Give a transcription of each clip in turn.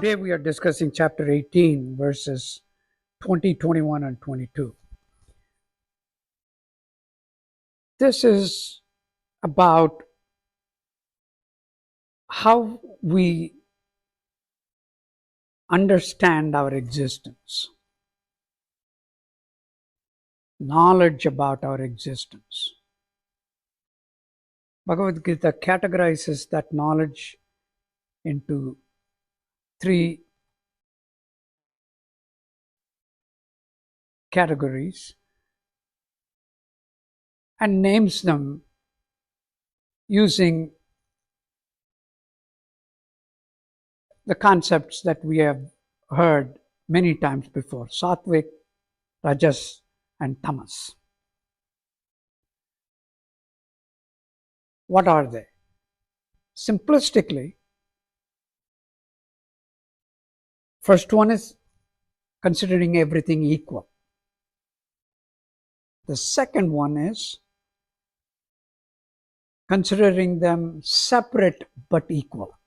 Today we are discussing chapter 18, verses 20, 21, and 22. This is about how we understand our existence, knowledge about our existence. Bhagavad Gita categorizes that knowledge into three categories and names them using the concepts that we have heard many times before: sattvic, rajas, and tamas. What are they? Simplistically, first one is considering everything equal. The second one is considering them separate but equal.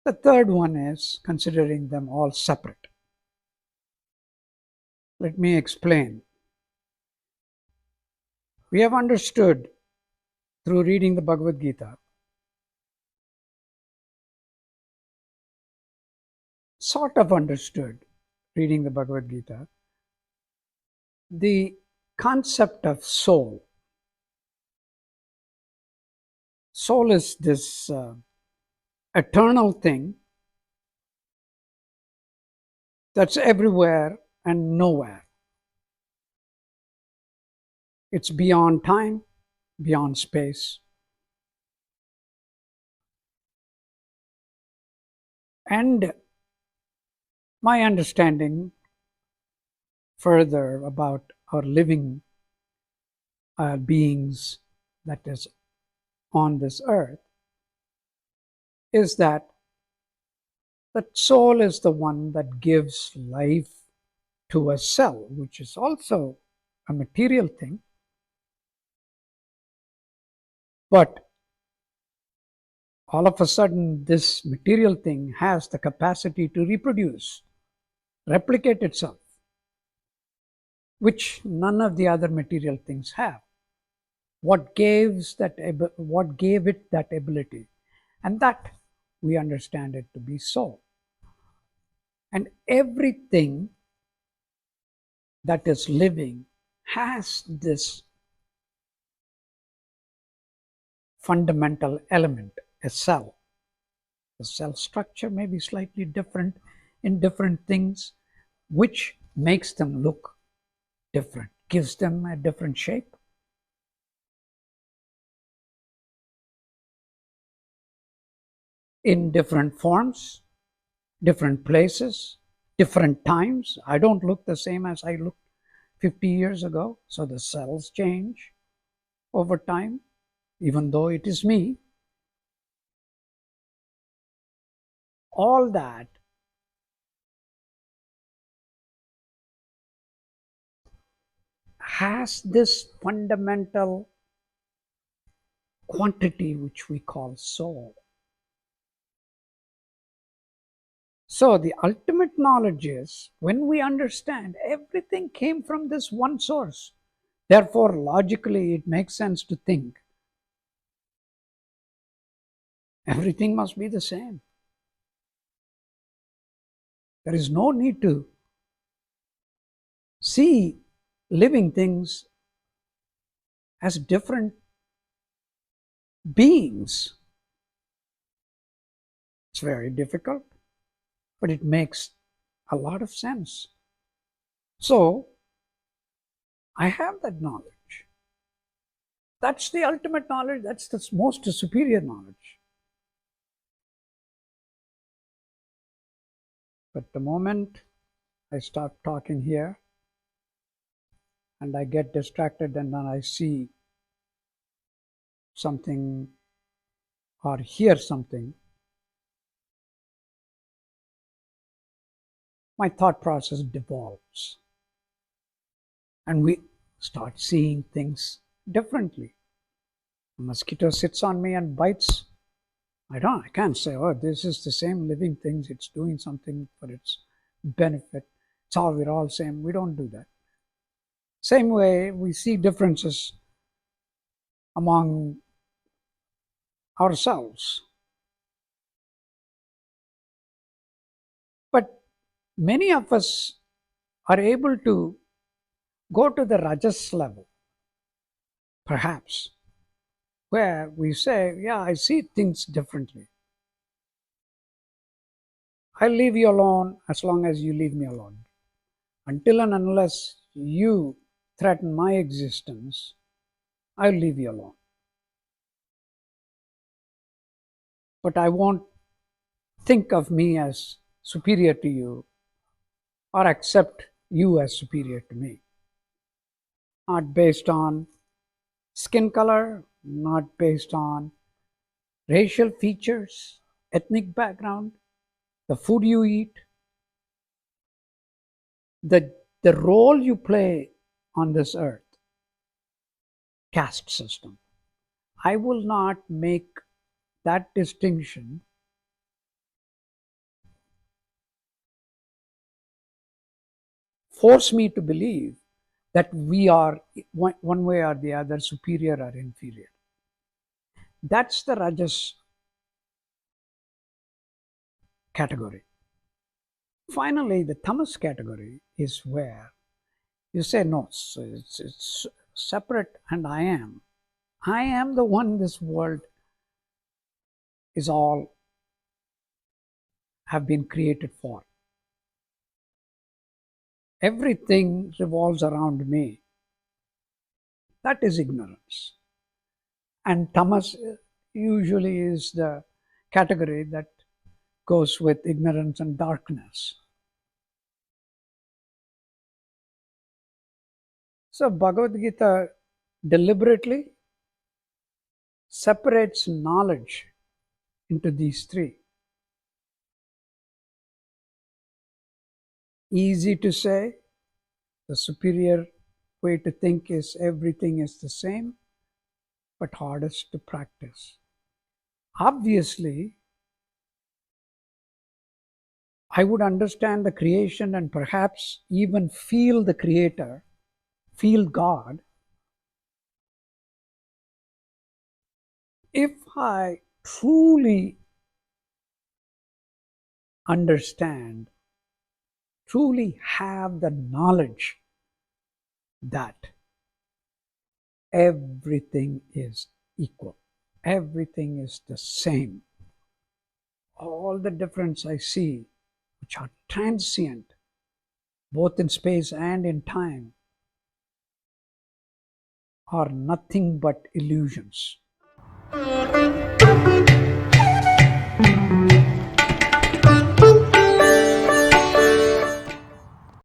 The third one is considering them all separate. Let me explain. We have understood through reading the Bhagavad Gita, sort of understood reading the Bhagavad Gita, the concept of soul. Soul is this eternal thing that's everywhere and nowhere. It's beyond time, beyond space. And my understanding further about our living beings that is on this earth is that the soul is the one that gives life to a cell, which is also a material thing. But all of a sudden, this material thing has the capacity to reproduce, replicate itself, which none of the other material things have. What gave it that ability? And that we understand it to be soul. And everything that is living has this fundamental element, a cell. The cell structure may be slightly different in different things, which makes them look different, gives them a different shape. In different forms, different places, different times. I don't look the same as I looked 50 years ago, so the cells change over time, even though it is me. All that has this fundamental quantity which we call soul. So the ultimate knowledge is when we understand everything came from this one source. Therefore, logically, it makes sense to think everything must be the same. There is no need to see living things as different beings. It's very difficult, but it makes a lot of sense. So, I have that knowledge. That's the ultimate knowledge. That's the most superior knowledge. But the moment I start talking here and I get distracted and then I see something or hear something, my thought process devolves. And we start seeing things differently. A mosquito sits on me and bites. I can't say, oh, this is the same living things, it's doing something for its benefit. We're all same. We don't do that. Same way, we see differences among ourselves. But many of us are able to go to the rajas level, perhaps, where we say, yeah, I see things differently. I'll leave you alone as long as you leave me alone. Until and unless you threaten my existence, I'll leave you alone. But I won't think of me as superior to you or accept you as superior to me. Not based on skin color, not based on racial features, ethnic background, the food you eat, the role you play on this earth, caste system. I will not make that distinction force me to believe that we are one way or the other superior or inferior. That's the rajas category. Finally, the tamas category is where you say, no, so it's separate, and I am the one this world is all have been created for. Everything revolves around me. That is ignorance. And tamas usually is the category that goes with ignorance and darkness. So Bhagavad Gita deliberately separates knowledge into these three. Easy to say, the superior way to think is everything is the same, but hardest to practice. Obviously, I would understand the creation and perhaps even feel the Creator, feel God, if I truly understand, truly have the knowledge that everything is equal, everything is the same. All the difference I see, which are transient, both in space and in time, are nothing but illusions.